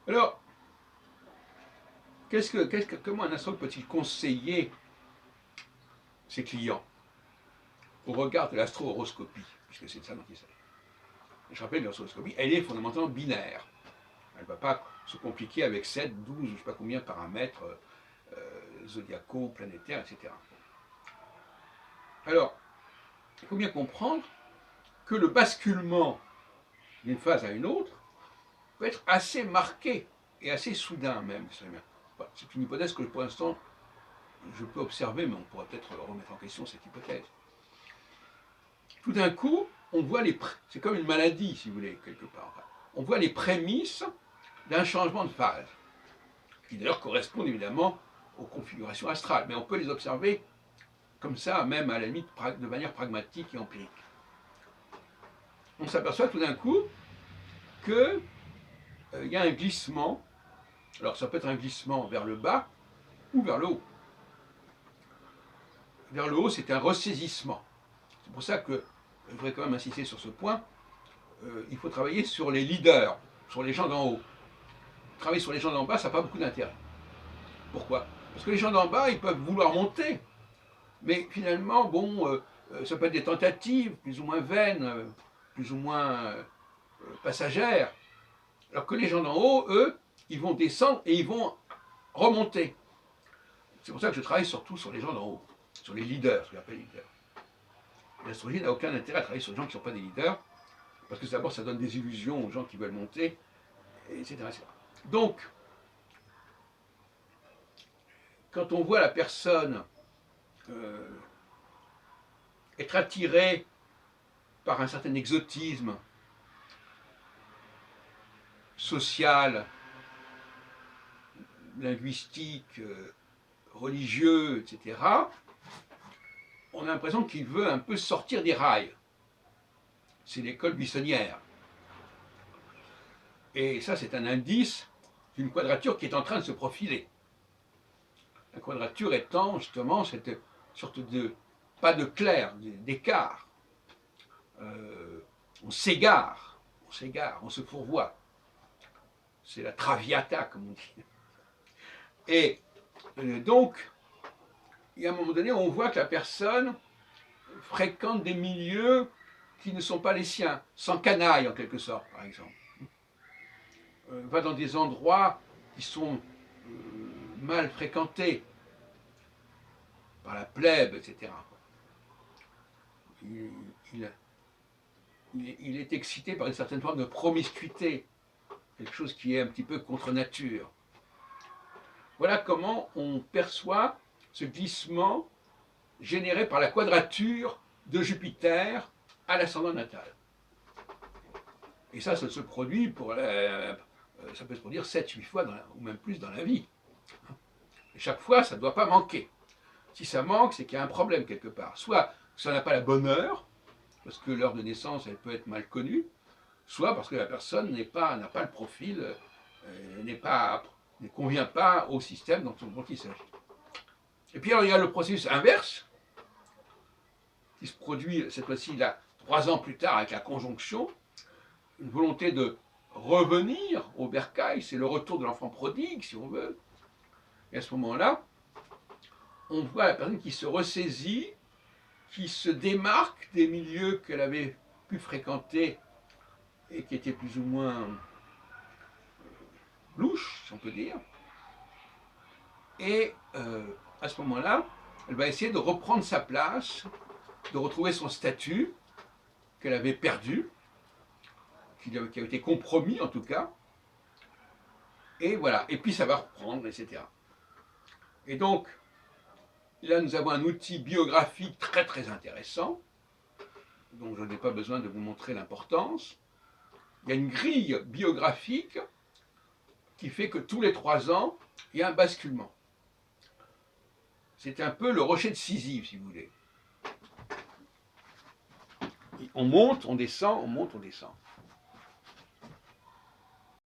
Alors, comment un astrologue peut-il conseiller ses clients au regard de l'astro-horoscopie, puisque c'est de ça dont il s'agit? Je rappelle que l'astro-horoscopie, elle est fondamentalement binaire. Elle ne va pas se compliquer avec 7, 12, je ne sais pas combien de paramètres zodiacaux, planétaires, etc. Alors, il faut bien comprendre que le basculement d'une phase à une autre peut être assez marqué et assez soudain même. C'est une hypothèse que pour l'instant je peux observer, mais on pourrait peut-être remettre en question cette hypothèse. Tout d'un coup, on voit c'est comme une maladie, si vous voulez, quelque part. On voit les prémices d'un changement de phase, qui d'ailleurs correspondent évidemment aux configurations astrales, mais on peut les observer comme ça, même à la limite de manière pragmatique et empirique. On s'aperçoit tout d'un coup qu'il y a un glissement. Alors ça peut être un glissement vers le bas ou vers le haut. Vers le haut, c'est un ressaisissement. C'est pour ça que je voudrais quand même insister sur ce point. Il faut travailler sur les leaders, sur les gens d'en haut. Travailler sur les gens d'en bas, ça n'a pas beaucoup d'intérêt. Pourquoi? Parce que les gens d'en bas, ils peuvent vouloir monter, mais finalement, bon, ça peut être des tentatives plus ou moins vaines, plus ou moins passagères. Alors que les gens d'en haut, eux, ils vont descendre et ils vont remonter. C'est pour ça que je travaille surtout sur les gens d'en haut, sur les leaders, ce qu'on appelle leaders. L'astrologie n'a aucun intérêt à travailler sur les gens qui ne sont pas des leaders, parce que d'abord ça donne des illusions aux gens qui veulent monter, etc. etc. Donc, quand on voit la personne être attirée par un certain exotisme social, linguistique, religieux, etc., on a l'impression qu'il veut un peu sortir des rails. C'est l'école buissonnière. Et ça, c'est un indice d'une quadrature qui est en train de se profiler. La quadrature étant justement cette sorte de, pas de clair, d'écart. On s'égare, on se fourvoie. C'est la traviata, comme on dit. Et donc, il y a un moment donné, on voit que la personne fréquente des milieux qui ne sont pas les siens, s'encanaille en quelque sorte, par exemple. Va dans des endroits qui sont mal fréquentés par la plèbe, etc. Il, il, il est excité par une certaine forme de promiscuité, quelque chose qui est un petit peu contre nature. Voilà comment on perçoit ce glissement généré par la quadrature de Jupiter à l'ascendant natal. Et ça se produit ça peut se produire 7-8 fois, ou même plus dans la vie. Et chaque fois, ça ne doit pas manquer. Si ça manque, c'est qu'il y a un problème quelque part. Soit ça n'a pas la bonne heure, parce que l'heure de naissance, elle peut être mal connue, soit parce que la personne n'a pas le profil, ne convient pas au système dont il s'agit. Et puis alors, il y a le processus inverse, qui se produit cette fois-ci là, 3 ans plus tard avec la conjonction, une volonté de revenir au bercail, c'est le retour de l'enfant prodigue, si on veut. Et à ce moment-là, on voit la personne qui se ressaisit, qui se démarque des milieux qu'elle avait pu fréquenter et qui étaient plus ou moins louches, si on peut dire. Et à ce moment-là, elle va essayer de reprendre sa place, de retrouver son statut qu'elle avait perdu, qui avait été compromis en tout cas. Et voilà, et puis ça va reprendre, etc. Et donc, là, nous avons un outil biographique très très intéressant, dont je n'ai pas besoin de vous montrer l'importance. Il y a une grille biographique qui fait que tous les 3 ans, il y a un basculement. C'est un peu le rocher de Sisyphe, si vous voulez. On monte, on descend, on monte, on descend.